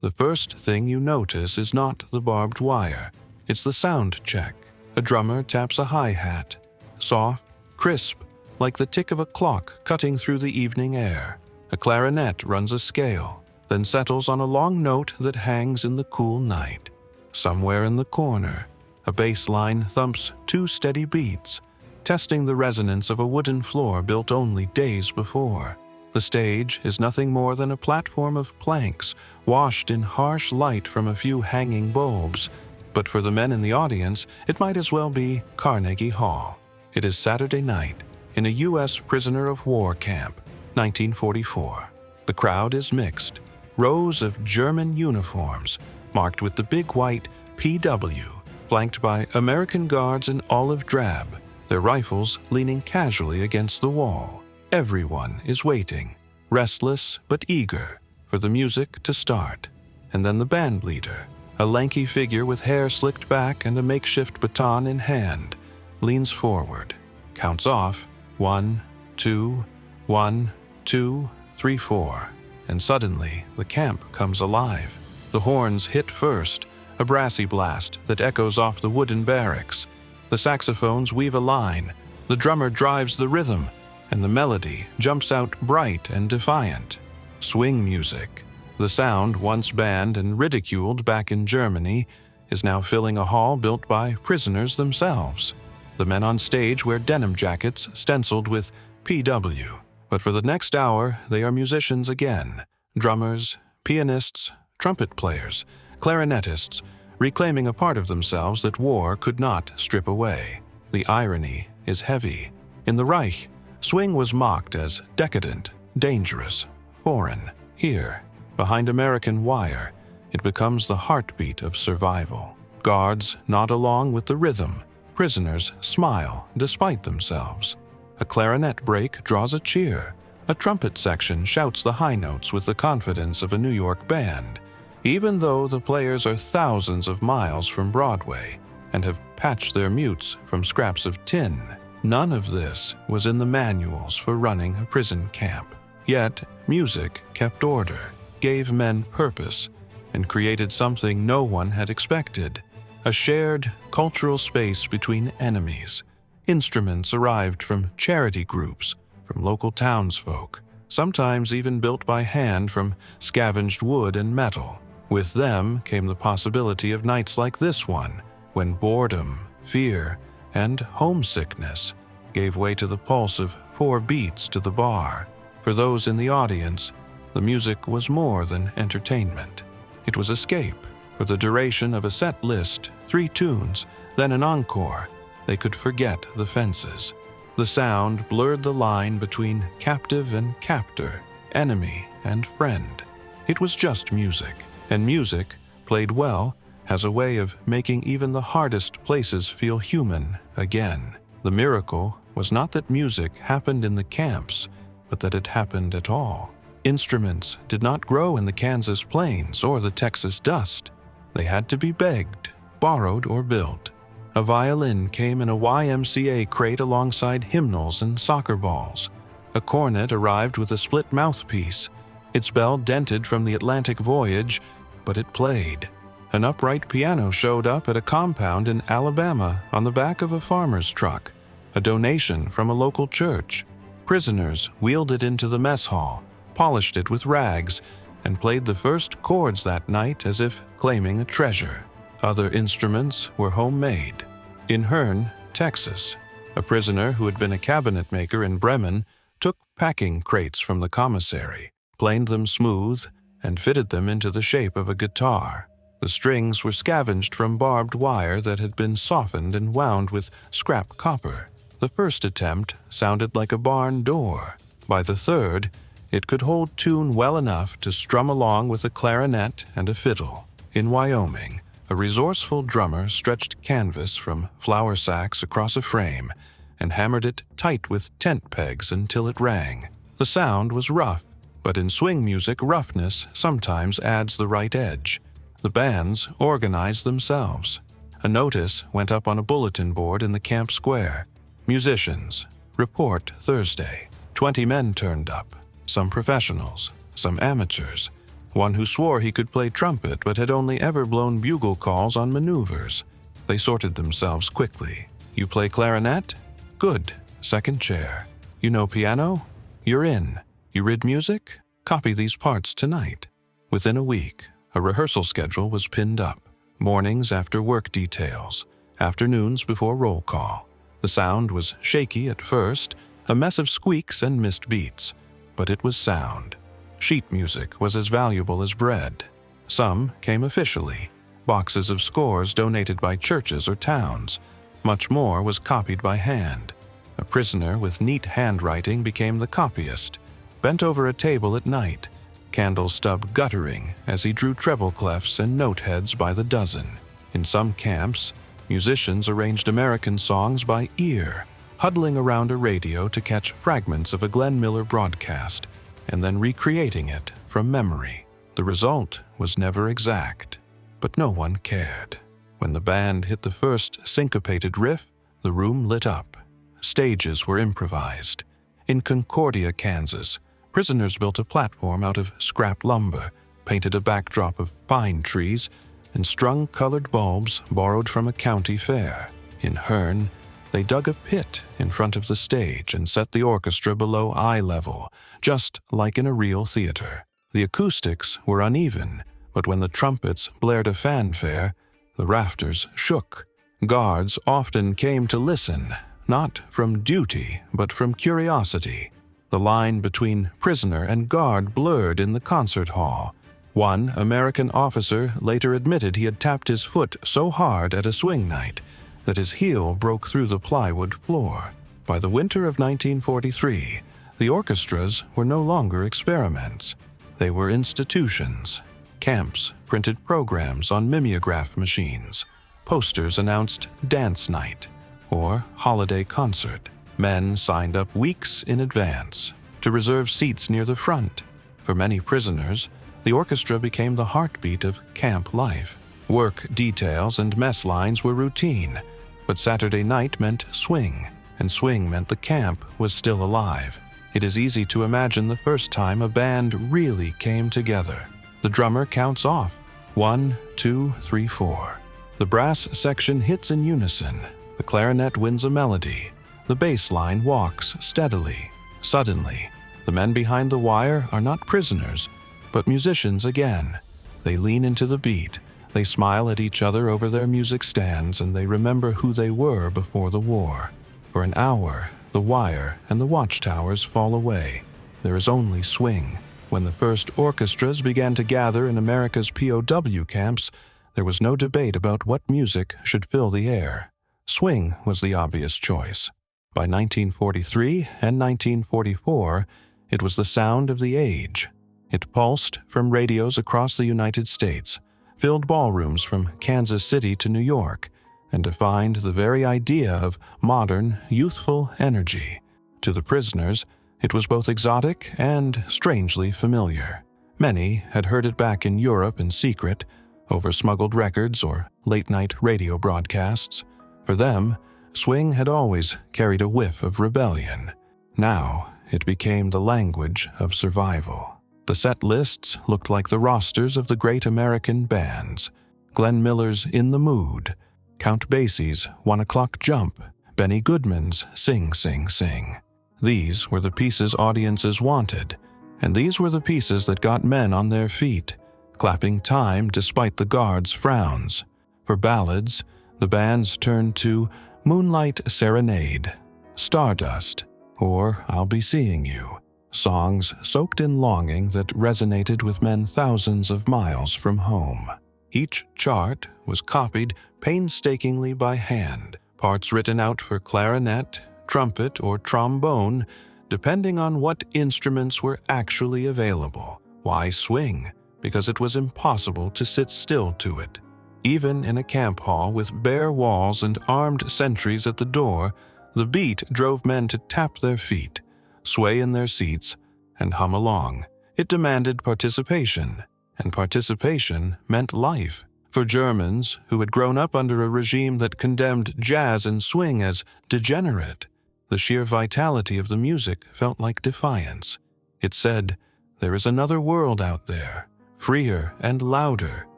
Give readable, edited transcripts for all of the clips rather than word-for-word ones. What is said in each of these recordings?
The first thing you notice is not the barbed wire. It's the sound check. A drummer taps a hi-hat. Soft, crisp, like the tick of a clock cutting through the evening air. A clarinet runs a scale, then settles on a long note that hangs in the cool night. Somewhere in the corner, a bass line thumps 2 steady beats, testing the resonance of a wooden floor built only days before. The stage is nothing more than a platform of planks washed in harsh light from a few hanging bulbs, but for the men in the audience, it might as well be Carnegie Hall. It is Saturday night in a U.S. prisoner of war camp, 1944. The crowd is mixed. Rows of German uniforms, marked with the big white PW, flanked by American guards in olive drab, their rifles leaning casually against the wall. Everyone is waiting, restless but eager, for the music to start. And then the band leader, a lanky figure with hair slicked back and a makeshift baton in hand, leans forward, counts off 1, 2, 1, 2, 3, 4, and suddenly the camp comes alive. The horns hit first, a brassy blast that echoes off the wooden barracks. The saxophones weave a line, the drummer drives the rhythm, and the melody jumps out bright and defiant. Swing music. The sound, once banned and ridiculed back in Germany, is now filling a hall built by prisoners themselves. The men on stage wear denim jackets stenciled with PW, but for the next hour they are musicians again, drummers, pianists, trumpet players, clarinetists, reclaiming a part of themselves that war could not strip away. The irony is heavy. In the Reich, swing was mocked as decadent, dangerous, foreign. Here, behind American wire, it becomes the heartbeat of survival. Guards nod along with the rhythm. Prisoners smile despite themselves. A clarinet break draws a cheer. A trumpet section shouts the high notes with the confidence of a New York band. Even though the players are thousands of miles from Broadway and have patched their mutes from scraps of tin, none of this was in the manuals for running a prison camp. Yet, music kept order, gave men purpose, and created something no one had expected: a shared cultural space between enemies. Instruments arrived from charity groups, from local townsfolk, sometimes even built by hand from scavenged wood and metal. With them came the possibility of nights like this one, when boredom, fear, and homesickness gave way to the pulse of 4 beats to the bar. For those in the audience, the music was more than entertainment. It was escape. For the duration of a set list, 3 tunes, then an encore, they could forget the fences. The sound blurred the line between captive and captor, enemy and friend. It was just music. And music, played well, has a way of making even the hardest places feel human again. The miracle was not that music happened in the camps, but that it happened at all. Instruments did not grow in the Kansas plains or the Texas dust. They had to be begged, borrowed, or built. A violin came in a YMCA crate alongside hymnals and soccer balls. A cornet arrived with a split mouthpiece, its bell dented from the Atlantic voyage, but it played. An upright piano showed up at a compound in Alabama on the back of a farmer's truck, a donation from a local church. Prisoners wheeled it into the mess hall, polished it with rags, and played the first chords that night as if claiming a treasure. Other instruments were homemade. In Hearne, Texas, a prisoner who had been a cabinet maker in Bremen took packing crates from the commissary, planed them smooth, and fitted them into the shape of a guitar. The strings were scavenged from barbed wire that had been softened and wound with scrap copper. The first attempt sounded like a barn door. By the third, it could hold tune well enough to strum along with a clarinet and a fiddle. In Wyoming, a resourceful drummer stretched canvas from flour sacks across a frame and hammered it tight with tent pegs until it rang. The sound was rough, but in swing music, roughness sometimes adds the right edge. The bands organized themselves. A notice went up on a bulletin board in the camp square. Musicians, report Thursday. 20 men turned up, some professionals, some amateurs. one who swore he could play trumpet but had only ever blown bugle calls on maneuvers. They sorted themselves quickly. You play clarinet? Good. Second chair. You know piano? You're in. You read music? Copy these parts tonight. Within a week, a rehearsal schedule was pinned up. Mornings after work details, afternoons before roll call. The sound was shaky at first, a mess of squeaks and missed beats, but it was sound. Sheet music was as valuable as bread. Some came officially, boxes of scores donated by churches or towns. Much more was copied by hand. A prisoner with neat handwriting became the copyist, bent over a table at night, candle stub guttering as he drew treble clefs and note heads by the dozen. In some camps, musicians arranged American songs by ear, huddling around a radio to catch fragments of a Glenn Miller broadcast, and then recreating it from memory. The result was never exact, but no one cared. When the band hit the first syncopated riff, the room lit up. Stages were improvised. In Concordia, Kansas, prisoners built a platform out of scrap lumber, painted a backdrop of pine trees, and strung colored bulbs borrowed from a county fair. In Hearn, they dug a pit in front of the stage and set the orchestra below eye level, just like in a real theater. The acoustics were uneven, but when the trumpets blared a fanfare, the rafters shook. Guards often came to listen, not from duty, but from curiosity. The line between prisoner and guard blurred in the concert hall. One American officer later admitted he had tapped his foot so hard at a swing night that his heel broke through the plywood floor. By the winter of 1943, the orchestras were no longer experiments. They were institutions. Camps printed programs on mimeograph machines. Posters announced dance night or holiday concert. Men signed up weeks in advance to reserve seats near the front. For many prisoners, the orchestra became the heartbeat of camp life. Work details and mess lines were routine, but Saturday night meant swing, and swing meant the camp was still alive. It is easy to imagine the first time a band really came together. The drummer counts off. 1, 2, 3, 4. The brass section hits in unison. The clarinet wins a melody. The bass line walks steadily. Suddenly, the men behind the wire are not prisoners, but musicians again. They lean into the beat. They smile at each other over their music stands, and they remember who they were before the war. For an hour, the wire and the watchtowers fall away. There is only swing. When the first orchestras began to gather in America's POW camps, there was no debate about what music should fill the air. Swing was the obvious choice. By 1943 and 1944, it was the sound of the age. It pulsed from radios across the United States, filled ballrooms from Kansas City to New York, and defined the very idea of modern, youthful energy. To the prisoners, it was both exotic and strangely familiar. Many had heard it back in Europe in secret, over smuggled records or late-night radio broadcasts. For them, swing had always carried a whiff of rebellion. Now, it became the language of survival. The set lists looked like the rosters of the great American bands. Glenn Miller's In the Mood, Count Basie's 1 O'Clock Jump, Benny Goodman's Sing, Sing, Sing. These were the pieces audiences wanted, and these were the pieces that got men on their feet, clapping time despite the guards' frowns. For ballads, the bands turned to Moonlight Serenade, Stardust, or I'll Be Seeing You, songs soaked in longing that resonated with men thousands of miles from home. Each chart was copied painstakingly by hand, parts written out for clarinet, trumpet, or trombone, depending on what instruments were actually available. Why swing? Because it was impossible to sit still to it. Even in a camp hall with bare walls and armed sentries at the door, the beat drove men to tap their feet, sway in their seats, and hum along. It demanded participation, and participation meant life. For Germans who had grown up under a regime that condemned jazz and swing as degenerate, the sheer vitality of the music felt like defiance. It said, "There is another world out there, freer and louder,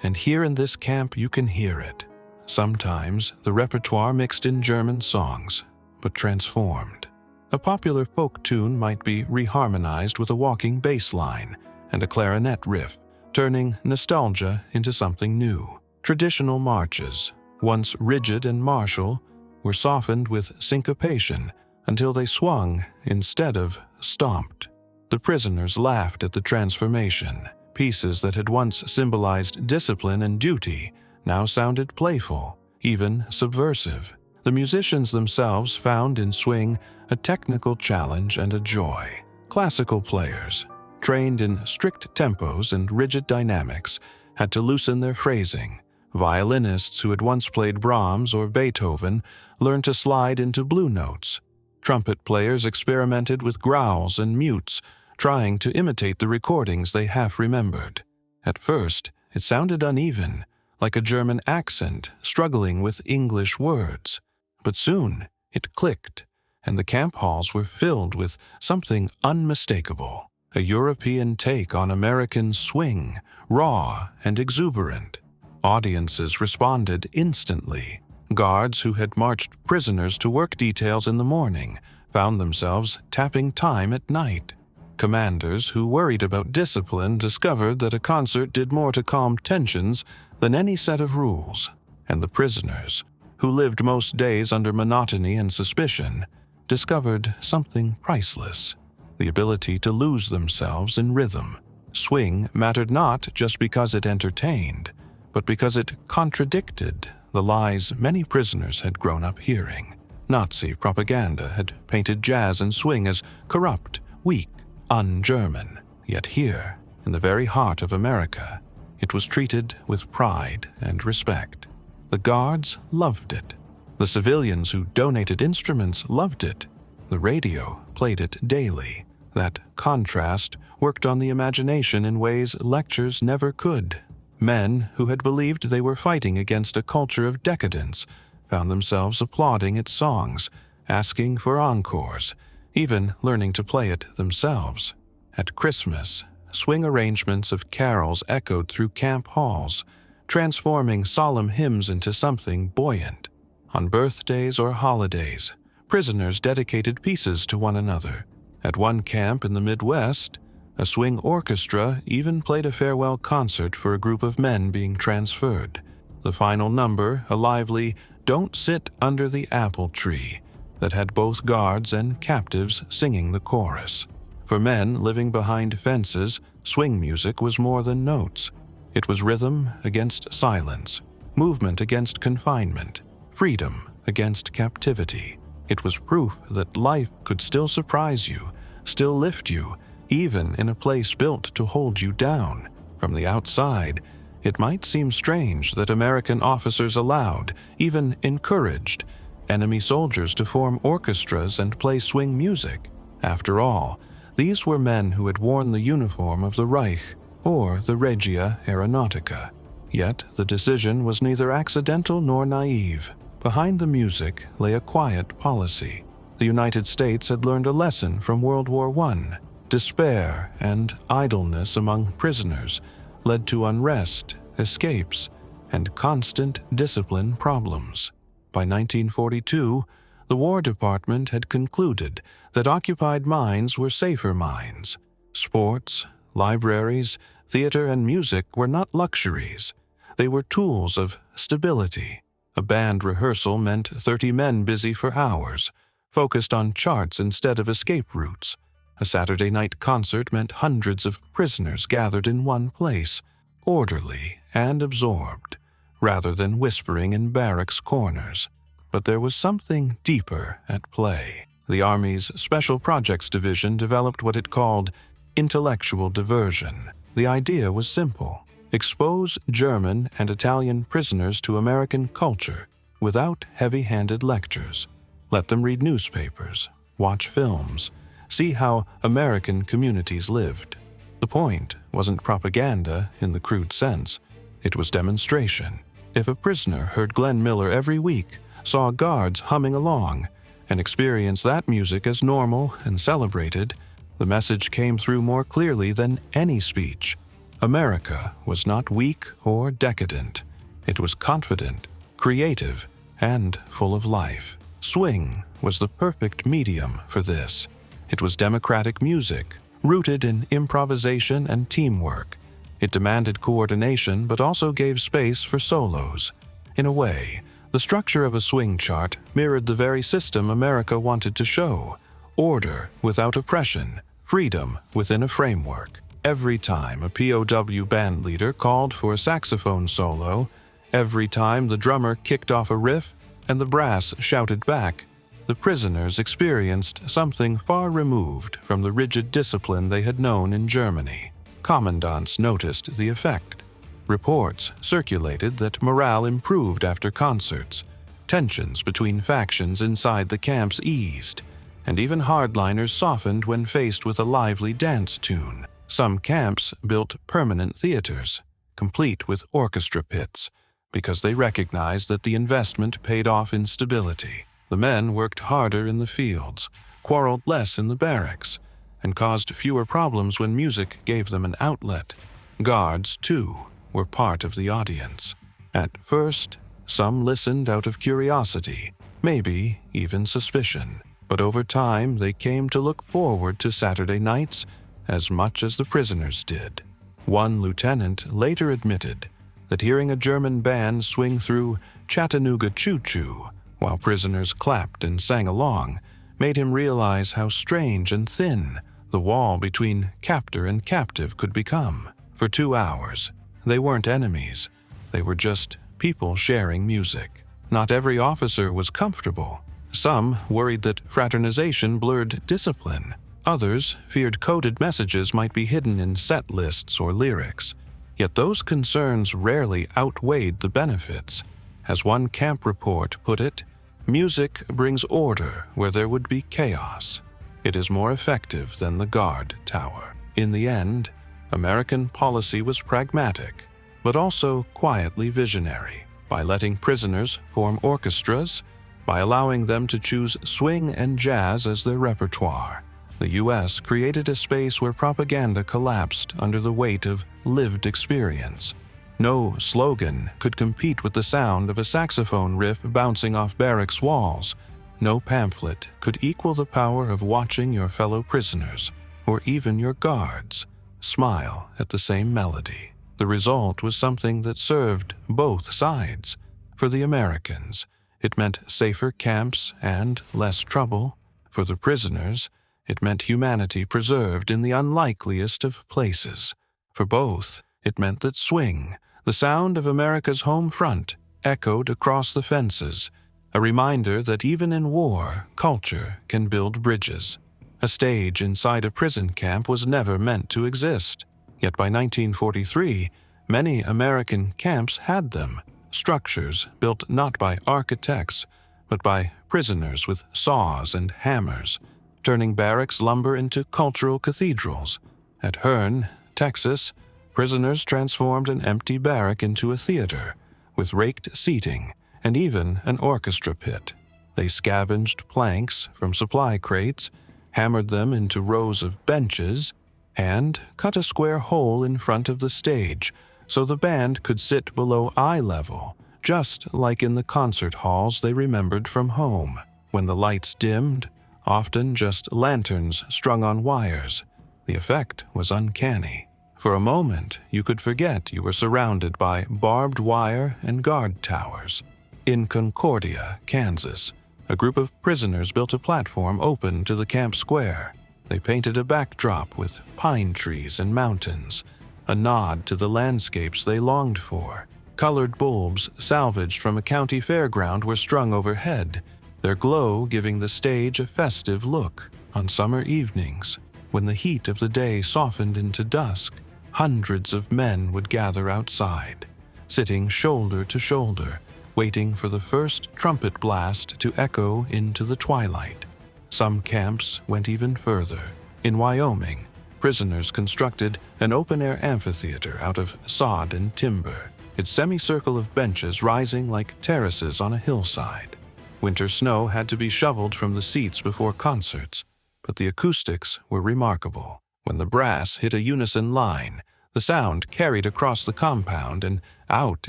and here in this camp you can hear it. Sometimes the repertoire mixed in German songs, but transformed. A popular folk tune might be reharmonized with a walking bass line and a clarinet riff, turning nostalgia into something new. Traditional marches, once rigid and martial, were softened with syncopation until they swung instead of stomped. The prisoners laughed at the transformation. Pieces that had once symbolized discipline and duty now sounded playful, even subversive. The musicians themselves found in swing a technical challenge and a joy. Classical players, trained in strict tempos and rigid dynamics, had to loosen their phrasing. Violinists who had once played Brahms or Beethoven learned to slide into blue notes. Trumpet players experimented with growls and mutes, trying to imitate the recordings they half remembered. At first, it sounded uneven, like a German accent struggling with English words. But soon, it clicked, and the camp halls were filled with something unmistakable, a European take on American swing, raw and exuberant. Audiences responded instantly. Guards who had marched prisoners to work details in the morning found themselves tapping time at night. Commanders who worried about discipline discovered that a concert did more to calm tensions than any set of rules. And the prisoners, who lived most days under monotony and suspicion, discovered something priceless: the ability to lose themselves in rhythm. Swing mattered not just because it entertained, but because it contradicted the lies many prisoners had grown up hearing. Nazi propaganda had painted jazz and swing as corrupt, weak, un-German. Yet here, in the very heart of America, it was treated with pride and respect. The guards loved it. The civilians who donated instruments loved it. The radio played it daily. That contrast worked on the imagination in ways lectures never could. Men who had believed they were fighting against a culture of decadence found themselves applauding its songs, asking for encores, even learning to play it themselves. At Christmas, swing arrangements of carols echoed through camp halls, transforming solemn hymns into something buoyant. On birthdays or holidays, prisoners dedicated pieces to one another. At one camp in the Midwest, a swing orchestra even played a farewell concert for a group of men being transferred. The final number, a lively "Don't Sit Under the Apple Tree," that had both guards and captives singing the chorus. For men living behind fences, swing music was more than notes. It was rhythm against silence, movement against confinement, freedom against captivity. It was proof that life could still surprise you, still lift you, even in a place built to hold you down. From the outside, it might seem strange that American officers allowed, even encouraged, enemy soldiers to form orchestras and play swing music. After all, these were men who had worn the uniform of the Reich or the Regia Aeronautica. Yet the decision was neither accidental nor naive. Behind the music lay a quiet policy. The United States had learned a lesson from World War I. Despair and idleness among prisoners led to unrest, escapes, and constant discipline problems. By 1942, the War Department had concluded that occupied minds were safer minds. Sports, libraries, theater, and music were not luxuries. They were tools of stability. A band rehearsal meant 30 men busy for hours, focused on charts instead of escape routes. A Saturday night concert meant hundreds of prisoners gathered in one place, orderly and absorbed, rather than whispering in barracks corners. But there was something deeper at play. The Army's Special Projects Division developed what it called intellectual diversion. The idea was simple: expose German and Italian prisoners to American culture without heavy-handed lectures. Let them read newspapers, watch films, see how American communities lived. The point wasn't propaganda in the crude sense. It was demonstration. If a prisoner heard Glenn Miller every week, saw guards humming along, and experienced that music as normal and celebrated, the message came through more clearly than any speech. America was not weak or decadent. It was confident, creative, and full of life. Swing was the perfect medium for this. It was democratic music, rooted in improvisation and teamwork. It demanded coordination but also gave space for solos. In a way, the structure of a swing chart mirrored the very system America wanted to show: order without oppression, freedom within a framework. Every time a POW band leader called for a saxophone solo, every time the drummer kicked off a riff and the brass shouted back, the prisoners experienced something far removed from the rigid discipline they had known in Germany. Commandants noticed the effect. Reports circulated that morale improved after concerts, tensions between factions inside the camps eased, and even hardliners softened when faced with a lively dance tune. Some camps built permanent theaters, complete with orchestra pits, because they recognized that the investment paid off in stability. The men worked harder in the fields, quarreled less in the barracks, and caused fewer problems when music gave them an outlet. Guards, too, were part of the audience. At first, some listened out of curiosity, maybe even suspicion. But over time, they came to look forward to Saturday nights as much as the prisoners did. One lieutenant later admitted that hearing a German band swing through Chattanooga Choo Choo while prisoners clapped and sang along made him realize how strange and thin the wall between captor and captive could become. For 2 hours, they weren't enemies. They were just people sharing music. Not every officer was comfortable. Some worried that fraternization blurred discipline. Others feared coded messages might be hidden in set lists or lyrics. Yet those concerns rarely outweighed the benefits. As one camp report put it, music brings order where there would be chaos. It is more effective than the guard tower. In the end, American policy was pragmatic, but also quietly visionary. By letting prisoners form orchestras, by allowing them to choose swing and jazz as their repertoire, the U.S. created a space where propaganda collapsed under the weight of lived experience. No slogan could compete with the sound of a saxophone riff bouncing off barracks walls. No pamphlet could equal the power of watching your fellow prisoners, or even your guards, smile at the same melody. The result was something that served both sides. For the Americans, it meant safer camps and less trouble. For the prisoners, it meant humanity preserved in the unlikeliest of places. For both, it meant that swing, the sound of America's home front, echoed across the fences, a reminder that even in war, culture can build bridges. A stage inside a prison camp was never meant to exist. Yet by 1943, many American camps had them. Structures built not by architects, but by prisoners with saws and hammers, turning barracks lumber into cultural cathedrals. At Hearne, Texas, prisoners transformed an empty barrack into a theater, with raked seating and even an orchestra pit. They scavenged planks from supply crates, hammered them into rows of benches, and cut a square hole in front of the stage so the band could sit below eye level, just like in the concert halls they remembered from home. When the lights dimmed, often just lanterns strung on wires, the effect was uncanny. For a moment, you could forget you were surrounded by barbed wire and guard towers. In Concordia, Kansas, a group of prisoners built a platform open to the camp square. They painted a backdrop with pine trees and mountains, a nod to the landscapes they longed for. Colored bulbs salvaged from a county fairground were strung overhead, their glow giving the stage a festive look. On summer evenings, when the heat of the day softened into dusk, hundreds of men would gather outside, sitting shoulder to shoulder, waiting for the first trumpet blast to echo into the twilight. Some camps went even further. In Wyoming, prisoners constructed an open-air amphitheater out of sod and timber, its semicircle of benches rising like terraces on a hillside. Winter snow had to be shoveled from the seats before concerts, but the acoustics were remarkable. When the brass hit a unison line, The sound carried across the compound and out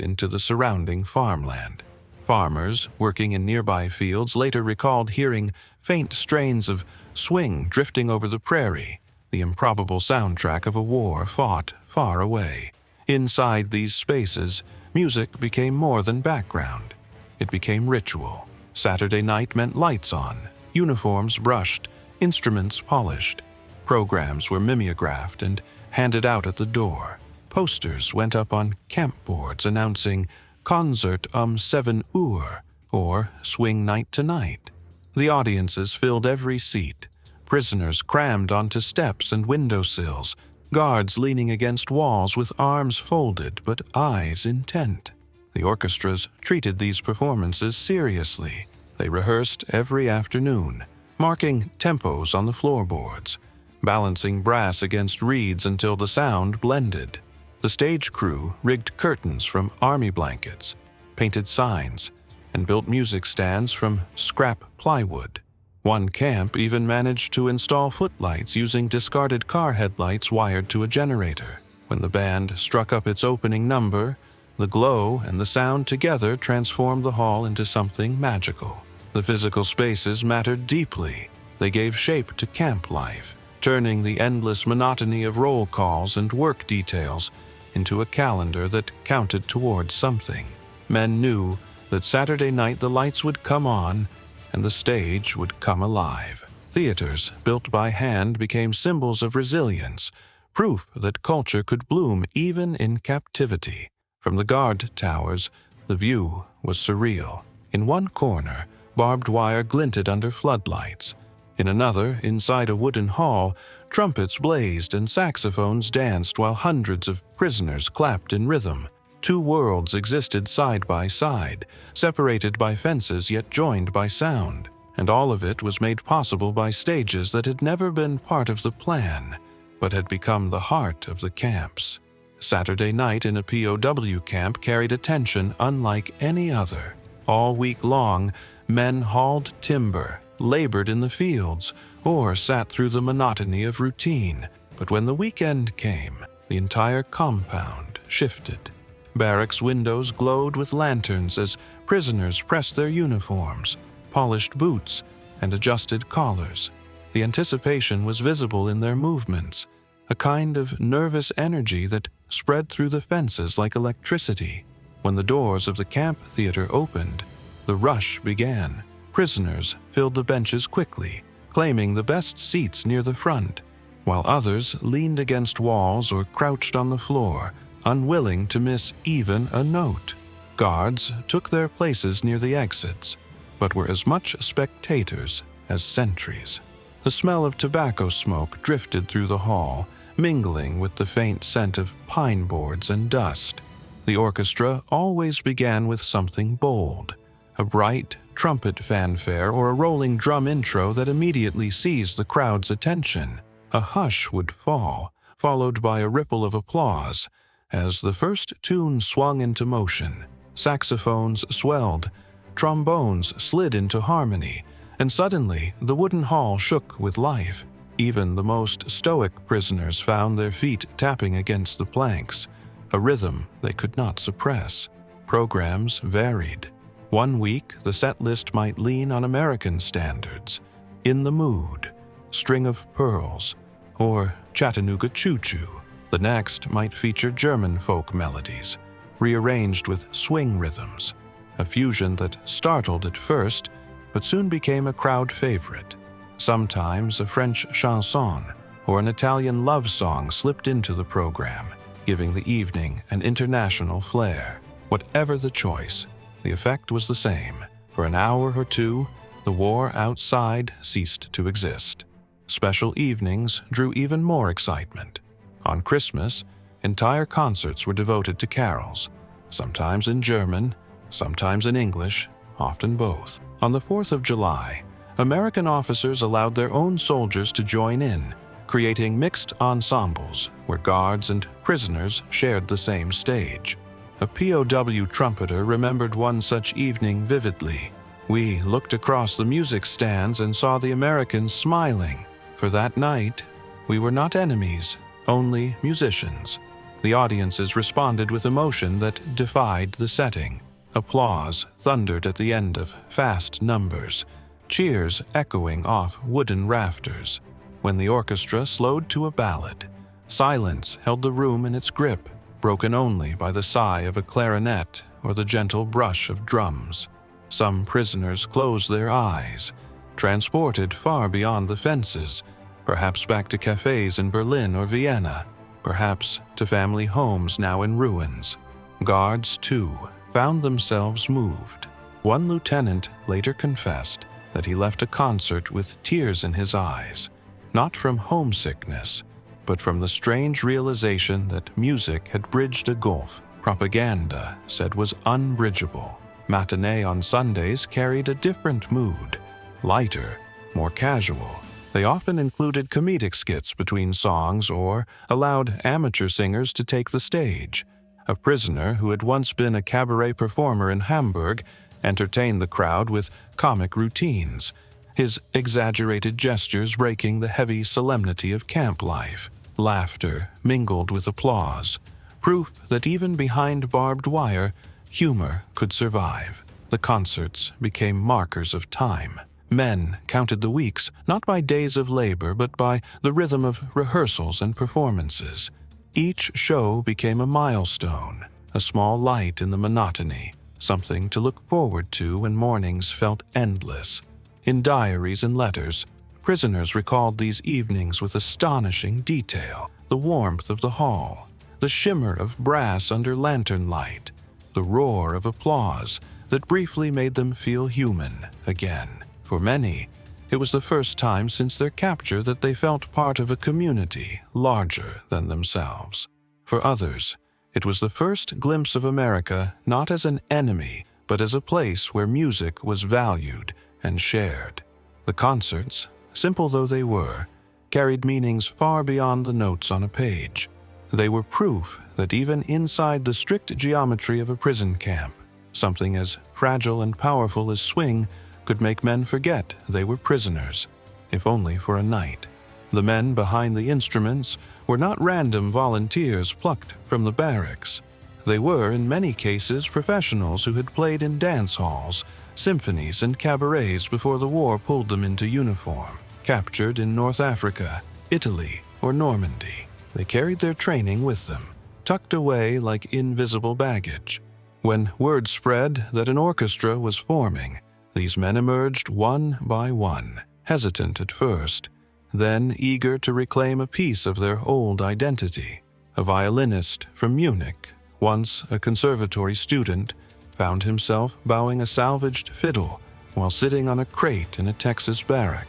into the surrounding farmland. Farmers working in nearby fields later recalled hearing faint strains of swing drifting over the prairie, the improbable soundtrack of a war fought far away. Inside these spaces, music became more than background. It became ritual. Saturday night meant lights on, uniforms brushed, instruments polished. Programs were mimeographed and handed out at the door. Posters went up on camp boards announcing Concert 7 Uhr or Swing Night Tonight. The audiences filled every seat. Prisoners crammed onto steps and windowsills, guards leaning against walls with arms folded but eyes intent. The orchestras treated these performances seriously. They rehearsed every afternoon, marking tempos on the floorboards, balancing brass against reeds until the sound blended. The stage crew rigged curtains from army blankets, painted signs, and built music stands from scrap plywood. One camp even managed to install footlights using discarded car headlights wired to a generator. When the band struck up its opening number, the glow and the sound together transformed the hall into something magical. The physical spaces mattered deeply. They gave shape to camp life, turning the endless monotony of roll calls and work details into a calendar that counted towards something. Men knew that Saturday night the lights would come on and the stage would come alive. Theaters, built by hand, became symbols of resilience, proof that culture could bloom even in captivity. From the guard towers, the view was surreal. In one corner, barbed wire glinted under floodlights. In another, inside a wooden hall, trumpets blazed and saxophones danced while hundreds of prisoners clapped in rhythm. Two worlds existed side by side, separated by fences yet joined by sound, and all of it was made possible by stages that had never been part of the plan, but had become the heart of the camps. Saturday night in a POW camp carried a tension unlike any other. All week long, men hauled timber, labored in the fields, or sat through the monotony of routine. But when the weekend came, the entire compound shifted. Barracks windows glowed with lanterns as prisoners pressed their uniforms, polished boots, and adjusted collars. The anticipation was visible in their movements, a kind of nervous energy that spread through the fences like electricity. When the doors of the camp theater opened, the rush began. Prisoners filled the benches quickly, claiming the best seats near the front, while others leaned against walls or crouched on the floor, unwilling to miss even a note. Guards took their places near the exits, but were as much spectators as sentries. The smell of tobacco smoke drifted through the hall, mingling with the faint scent of pine boards and dust. The orchestra always began with something bold, a bright trumpet fanfare or a rolling drum intro that immediately seized the crowd's attention. A hush would fall, followed by a ripple of applause. As the first tune swung into motion, saxophones swelled, trombones slid into harmony, and suddenly the wooden hall shook with life. Even the most stoic prisoners found their feet tapping against the planks, a rhythm they could not suppress. Programs varied. One week, the set list might lean on American standards, In the Mood, String of Pearls, or Chattanooga Choo Choo. The next might feature German folk melodies, rearranged with swing rhythms, a fusion that startled at first, but soon became a crowd favorite. Sometimes a French chanson or an Italian love song slipped into the program, giving the evening an international flair. Whatever the choice, the effect was the same. For an hour or two, the war outside ceased to exist. Special evenings drew even more excitement. On Christmas, entire concerts were devoted to carols, sometimes in German, sometimes in English, often both. On the 4th of July, American officers allowed their own soldiers to join in, creating mixed ensembles where guards and prisoners shared the same stage. A POW trumpeter remembered one such evening vividly. We looked across the music stands and saw the Americans smiling. For that night, we were not enemies, only musicians. The audiences responded with emotion that defied the setting. Applause thundered at the end of fast numbers, cheers echoing off wooden rafters. When the orchestra slowed to a ballad, silence held the room in its grip, broken only by the sigh of a clarinet or the gentle brush of drums. Some prisoners closed their eyes, transported far beyond the fences, perhaps back to cafes in Berlin or Vienna, perhaps to family homes now in ruins. Guards, too, found themselves moved. One lieutenant later confessed that he left a concert with tears in his eyes, not from homesickness, but from the strange realization that music had bridged a gulf propaganda said was unbridgeable. Matinee on Sundays carried a different mood, lighter, more casual. They often included comedic skits between songs or allowed amateur singers to take the stage. A prisoner who had once been a cabaret performer in Hamburg entertained the crowd with comic routines, his exaggerated gestures breaking the heavy solemnity of camp life. Laughter mingled with applause, proof that even behind barbed wire, humor could survive. The concerts became markers of time. Men counted the weeks not by days of labor but by the rhythm of rehearsals and performances. Each show became a milestone, a small light in the monotony, something to look forward to when mornings felt endless. In diaries and letters, prisoners recalled these evenings with astonishing detail: the warmth of the hall, the shimmer of brass under lantern light, the roar of applause that briefly made them feel human again. For many, it was the first time since their capture that they felt part of a community larger than themselves. For others, it was the first glimpse of America not as an enemy, but as a place where music was valued and shared. The concerts, simple though they were, carried meanings far beyond the notes on a page. They were proof that even inside the strict geometry of a prison camp, something as fragile and powerful as swing could make men forget they were prisoners, if only for a night. The men behind the instruments were not random volunteers plucked from the barracks. They were, in many cases, professionals who had played in dance halls, symphonies, and cabarets before the war pulled them into uniform. Captured in North Africa, Italy, or Normandy, they carried their training with them, tucked away like invisible baggage. When word spread that an orchestra was forming, these men emerged one by one, hesitant at first, then eager to reclaim a piece of their old identity. A violinist from Munich, once a conservatory student, found himself bowing a salvaged fiddle while sitting on a crate in a Texas barrack.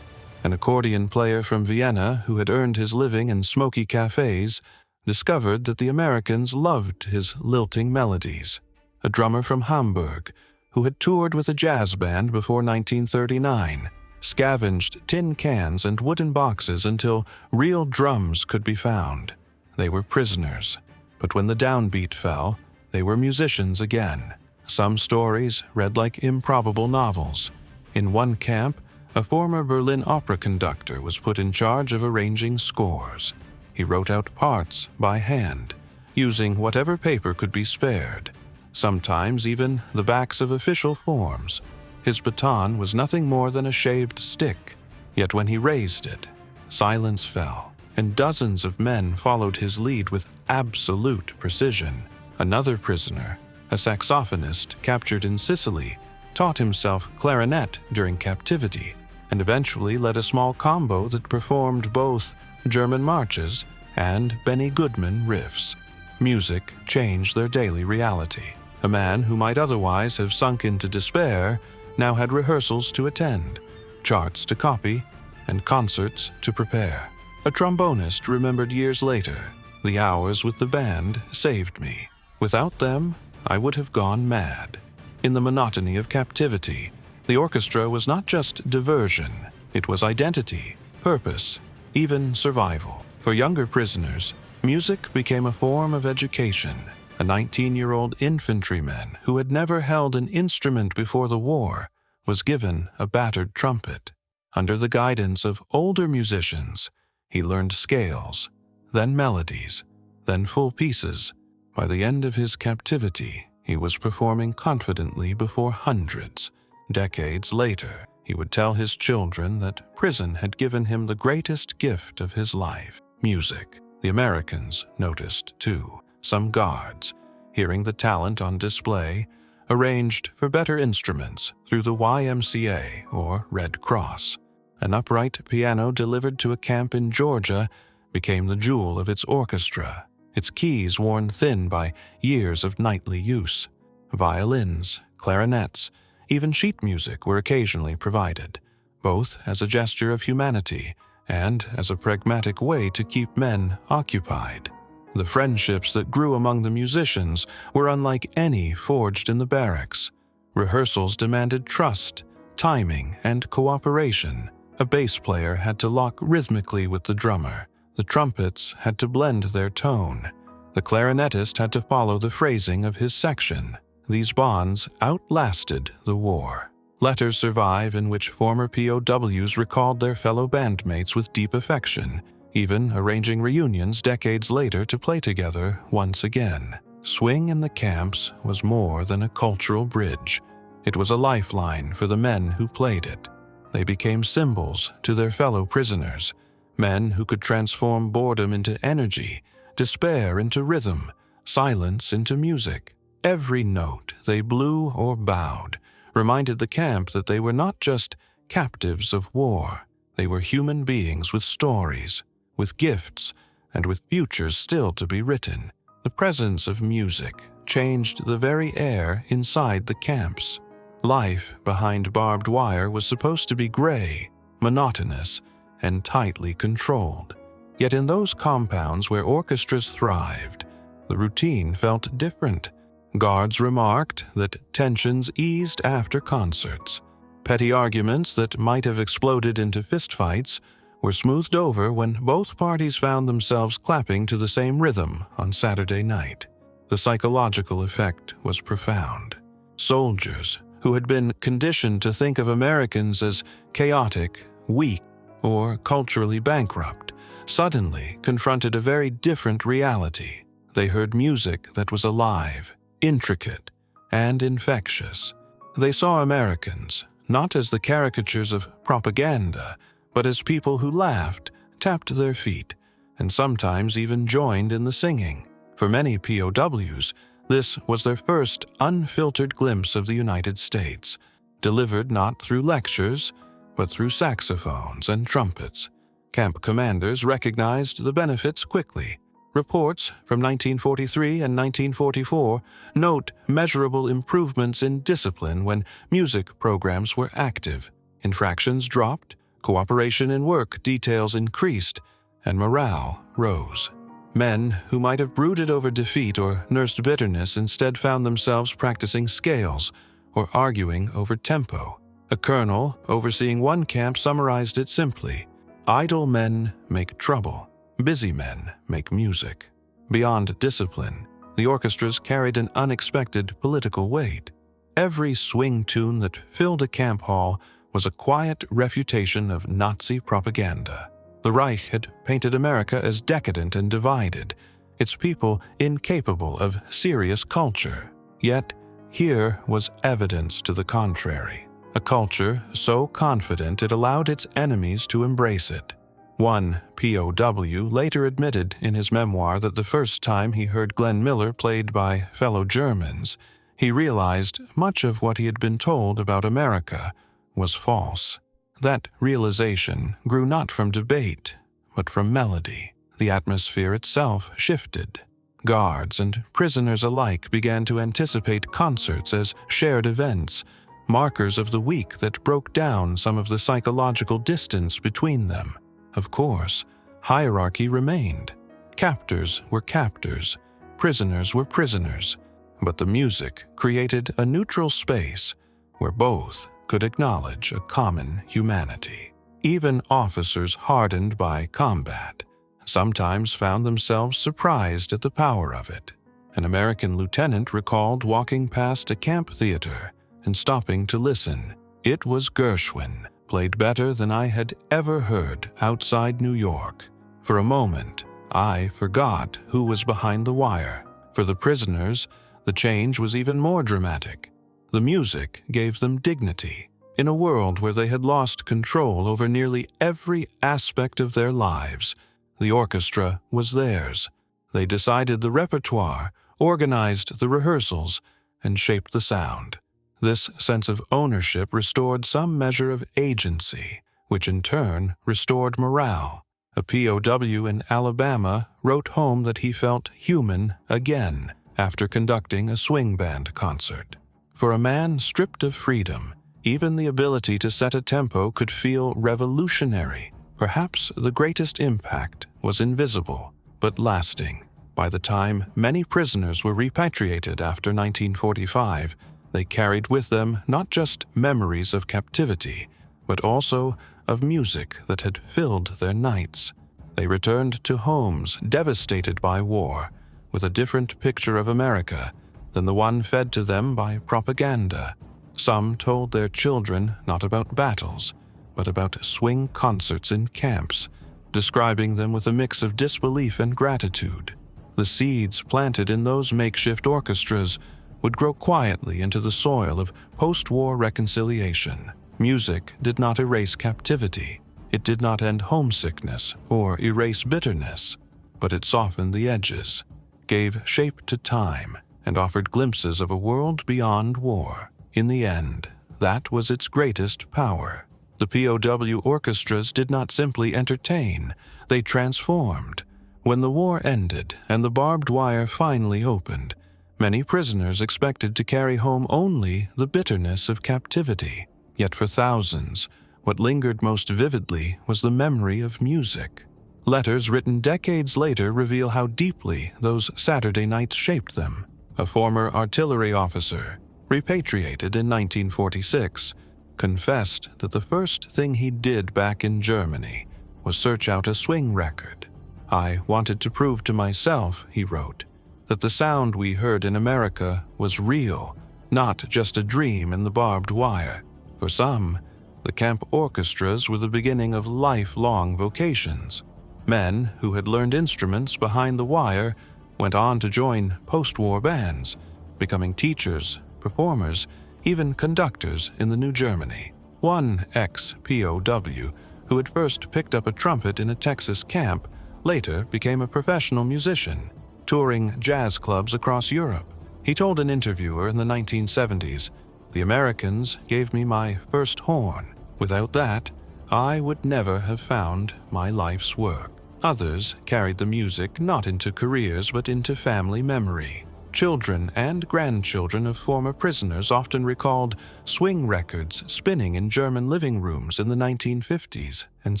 An accordion player from Vienna who had earned his living in smoky cafes discovered that the Americans loved his lilting melodies. A drummer from Hamburg, who had toured with a jazz band before 1939, scavenged tin cans and wooden boxes until real drums could be found. They were prisoners, but when the downbeat fell, they were musicians again. Some stories read like improbable novels. In one camp, a former Berlin opera conductor was put in charge of arranging scores. He wrote out parts by hand, using whatever paper could be spared, sometimes even the backs of official forms. His baton was nothing more than a shaved stick, yet when he raised it, silence fell, and dozens of men followed his lead with absolute precision. Another prisoner, a saxophonist captured in Sicily, taught himself clarinet during captivity, and eventually led a small combo that performed both German marches and Benny Goodman riffs. Music changed their daily reality. A man who might otherwise have sunk into despair now had rehearsals to attend, charts to copy, and concerts to prepare. A trombonist remembered years later, "The hours with the band saved me. Without them, I would have gone mad." In the monotony of captivity, the orchestra was not just diversion, it was identity, purpose, even survival. For younger prisoners, music became a form of education. A 19-year-old infantryman who had never held an instrument before the war was given a battered trumpet. Under the guidance of older musicians, he learned scales, then melodies, then full pieces. By the end of his captivity, he was performing confidently before hundreds. Decades later, he would tell his children that prison had given him the greatest gift of his life, music. The Americans noticed, too. Some guards, hearing the talent on display, arranged for better instruments through the YMCA or Red Cross. An upright piano delivered to a camp in Georgia became the jewel of its orchestra, its keys worn thin by years of nightly use. Violins, clarinets, even sheet music were occasionally provided, both as a gesture of humanity and as a pragmatic way to keep men occupied. The friendships that grew among the musicians were unlike any forged in the barracks. Rehearsals demanded trust, timing, and cooperation. A bass player had to lock rhythmically with the drummer. The trumpets had to blend their tone. The clarinetist had to follow the phrasing of his section. These bonds outlasted the war. Letters survive in which former POWs recalled their fellow bandmates with deep affection, even arranging reunions decades later to play together once again. Swing in the camps was more than a cultural bridge. It was a lifeline for the men who played it. They became symbols to their fellow prisoners, men who could transform boredom into energy, despair into rhythm, silence into music. Every note they blew or bowed reminded the camp that they were not just captives of war. They were human beings with stories, with gifts, and with futures still to be written. The presence of music changed the very air inside the camps. Life behind barbed wire was supposed to be gray, monotonous, and tightly controlled. Yet in those compounds where orchestras thrived, the routine felt different. Guards remarked that tensions eased after concerts. Petty arguments that might have exploded into fistfights were smoothed over when both parties found themselves clapping to the same rhythm on Saturday night. The psychological effect was profound. Soldiers, who had been conditioned to think of Americans as chaotic, weak, or culturally bankrupt, suddenly confronted a very different reality. They heard music that was alive, intricate, and infectious. They saw Americans not as the caricatures of propaganda, but as people who laughed, tapped their feet, and sometimes even joined in the singing. For many POWs, this was their first unfiltered glimpse of the United States, delivered not through lectures, but through saxophones and trumpets. Camp commanders recognized the benefits quickly. Reports from 1943 and 1944 note measurable improvements in discipline when music programs were active. Infractions dropped, cooperation in work details increased, and morale rose. Men who might have brooded over defeat or nursed bitterness instead found themselves practicing scales or arguing over tempo. A colonel overseeing one camp summarized it simply: idle men make trouble, busy men make music. Beyond discipline, the orchestras carried an unexpected political weight. Every swing tune that filled a camp hall was a quiet refutation of Nazi propaganda. The Reich had painted America as decadent and divided, its people incapable of serious culture. Yet, here was evidence to the contrary. A culture so confident it allowed its enemies to embrace it. One POW later admitted in his memoir that the first time he heard Glenn Miller played by fellow Germans, he realized much of what he had been told about America was false. That realization grew not from debate, but from melody. The atmosphere itself shifted. Guards and prisoners alike began to anticipate concerts as shared events, markers of the week that broke down some of the psychological distance between them. Of course, hierarchy remained. Captors were captors, prisoners were prisoners, but the music created a neutral space where both could acknowledge a common humanity. Even officers hardened by combat sometimes found themselves surprised at the power of it. An American lieutenant recalled walking past a camp theater and stopping to listen. It was Gershwin, played better than I had ever heard outside New York. For a moment, I forgot who was behind the wire. For the prisoners, the change was even more dramatic. The music gave them dignity. In a world where they had lost control over nearly every aspect of their lives, the orchestra was theirs. They decided the repertoire, organized the rehearsals, and shaped the sound. This sense of ownership restored some measure of agency, which in turn restored morale. A POW in Alabama wrote home that he felt human again after conducting a swing band concert. For a man stripped of freedom, even the ability to set a tempo could feel revolutionary. Perhaps the greatest impact was invisible, but lasting. By the time many prisoners were repatriated after 1945, they carried with them not just memories of captivity, but also of music that had filled their nights. They returned to homes devastated by war, with a different picture of America than the one fed to them by propaganda. Some told their children not about battles, but about swing concerts in camps, describing them with a mix of disbelief and gratitude. The seeds planted in those makeshift orchestras would grow quietly into the soil of post-war reconciliation. Music did not erase captivity. It did not end homesickness or erase bitterness, but it softened the edges, gave shape to time, and offered glimpses of a world beyond war. In the end, that was its greatest power. The POW orchestras did not simply entertain, they transformed. When the war ended and the barbed wire finally opened, many prisoners expected to carry home only the bitterness of captivity. Yet for thousands, what lingered most vividly was the memory of music. Letters written decades later reveal how deeply those Saturday nights shaped them. A former artillery officer, repatriated in 1946, confessed that the first thing he did back in Germany was search out a swing record. "I wanted to prove to myself," he wrote, "that the sound we heard in America was real, not just a dream in the barbed wire." For some, the camp orchestras were the beginning of lifelong vocations. Men who had learned instruments behind the wire went on to join post-war bands, becoming teachers, performers, even conductors in the New Germany. One ex-POW, who had first picked up a trumpet in a Texas camp, later became a professional musician, touring jazz clubs across Europe. He told an interviewer in the 1970s, "The Americans gave me my first horn. Without that, I would never have found my life's work." Others carried the music not into careers but into family memory. Children and grandchildren of former prisoners often recalled swing records spinning in German living rooms in the 1950s and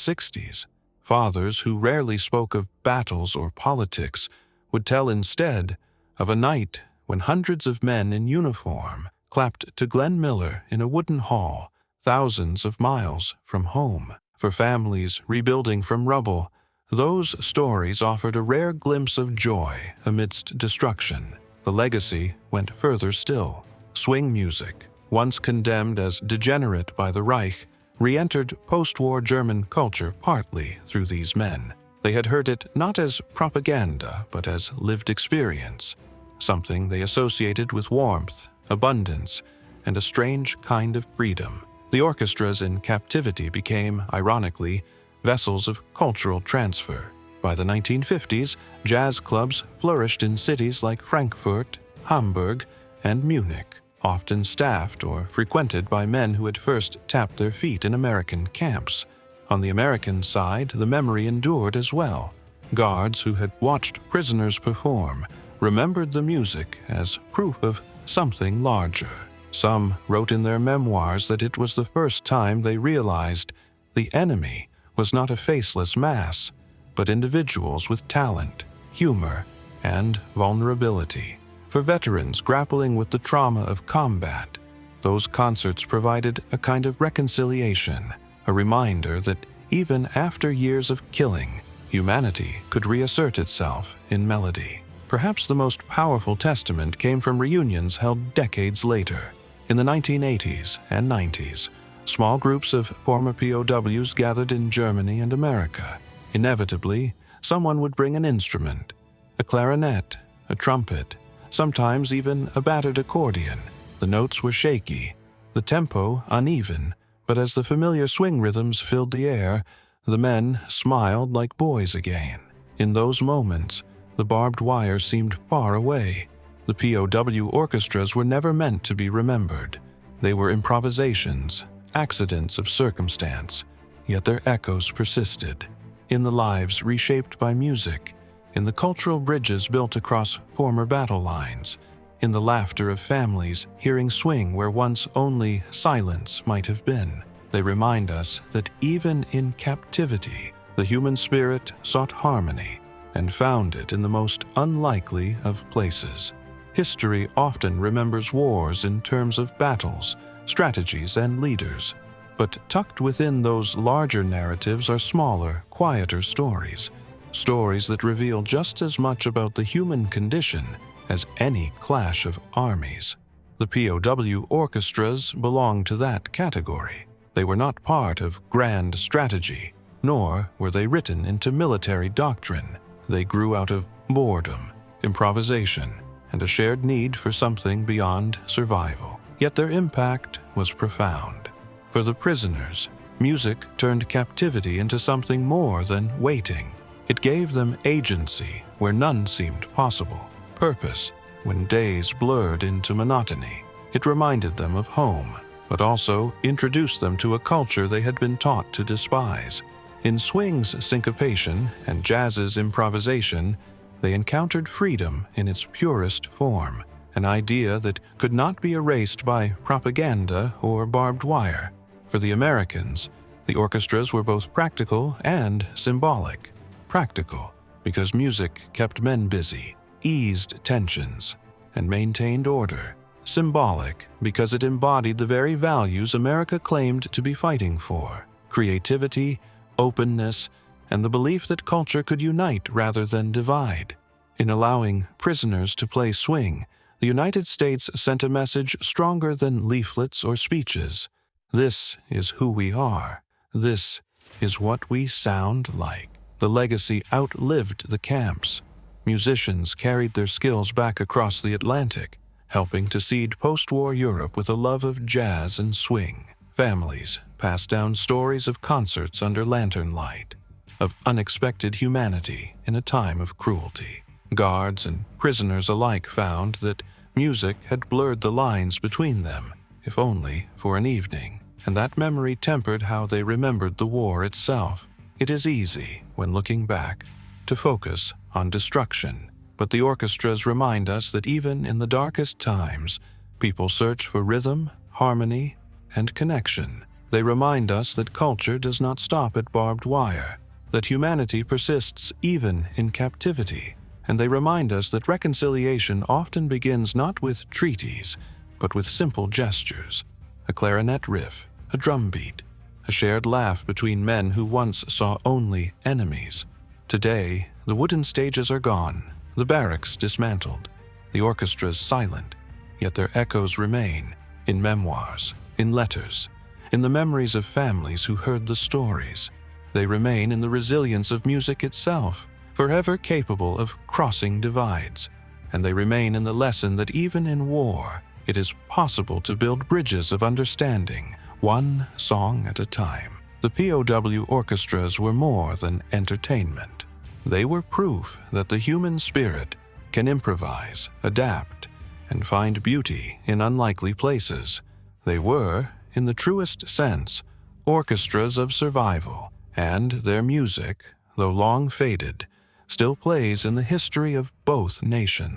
60s. Fathers who rarely spoke of battles or politics would tell instead of a night when hundreds of men in uniform clapped to Glenn Miller in a wooden hall, thousands of miles from home. For families rebuilding from rubble, those stories offered a rare glimpse of joy amidst destruction. The legacy went further still. Swing music, once condemned as degenerate by the Reich, re-entered post-war German culture partly through these men. They had heard it not as propaganda, but as lived experience, something they associated with warmth, abundance, and a strange kind of freedom. The orchestras in captivity became, ironically, vessels of cultural transfer. By the 1950s, jazz clubs flourished in cities like Frankfurt, Hamburg, and Munich, often staffed or frequented by men who had first tapped their feet in American camps. On the American side, the memory endured as well. Guards who had watched prisoners perform remembered the music as proof of something larger. Some wrote in their memoirs that it was the first time they realized the enemy was not a faceless mass, but individuals with talent, humor, and vulnerability. For veterans grappling with the trauma of combat, those concerts provided a kind of reconciliation, a reminder that even after years of killing, humanity could reassert itself in melody. Perhaps the most powerful testament came from reunions held decades later. In the 1980s and 90s, small groups of former POWs gathered in Germany and America. Inevitably, someone would bring an instrument, a clarinet, a trumpet, sometimes even a battered accordion. The notes were shaky, the tempo uneven, but as the familiar swing rhythms filled the air, the men smiled like boys again. In those moments, the barbed wire seemed far away. The POW orchestras were never meant to be remembered. They were improvisations, accidents of circumstance, yet their echoes persisted. In the lives reshaped by music, in the cultural bridges built across former battle lines, in the laughter of families hearing swing where once only silence might have been. They remind us that even in captivity, the human spirit sought harmony and found it in the most unlikely of places. History often remembers wars in terms of battles, strategies, and leaders, but tucked within those larger narratives are smaller, quieter stories, stories that reveal just as much about the human condition as any clash of armies. The POW orchestras belong to that category. They were not part of grand strategy, nor were they written into military doctrine. They grew out of boredom, improvisation, and a shared need for something beyond survival. Yet their impact was profound. For the prisoners, music turned captivity into something more than waiting. It gave them agency where none seemed possible, purpose when days blurred into monotony. It reminded them of home, but also introduced them to a culture they had been taught to despise. In swing's syncopation and jazz's improvisation, they encountered freedom in its purest form, an idea that could not be erased by propaganda or barbed wire. For the Americans, the orchestras were both practical and symbolic. Practical, because music kept men busy, eased tensions, and maintained order. Symbolic, because it embodied the very values America claimed to be fighting for: creativity, openness, and the belief that culture could unite rather than divide. In allowing prisoners to play swing, the United States sent a message stronger than leaflets or speeches. This is who we are. This is what we sound like. The legacy outlived the camps. Musicians carried their skills back across the Atlantic, helping to seed post-war Europe with a love of jazz and swing. Families passed down stories of concerts under lantern light, of unexpected humanity in a time of cruelty. Guards and prisoners alike found that music had blurred the lines between them, if only for an evening, and that memory tempered how they remembered the war itself. It is easy, when looking back, to focus on destruction, but the orchestras remind us that even in the darkest times, people search for rhythm, harmony, and connection. They remind us that culture does not stop at barbed wire, that humanity persists even in captivity, and they remind us that reconciliation often begins not with treaties, but with simple gestures: a clarinet riff, a drum beat, a shared laugh between men who once saw only enemies. Today, the wooden stages are gone, the barracks dismantled, the orchestras silent, yet their echoes remain in memoirs, in letters, in the memories of families who heard the stories. They remain in the resilience of music itself, forever capable of crossing divides, and they remain in the lesson that even in war, it is possible to build bridges of understanding, one song at a time. The POW orchestras were more than entertainment. They were proof that the human spirit can improvise, adapt, and find beauty in unlikely places. They were, in the truest sense, orchestras of survival, and their music, though long faded, still plays in the history of both nations.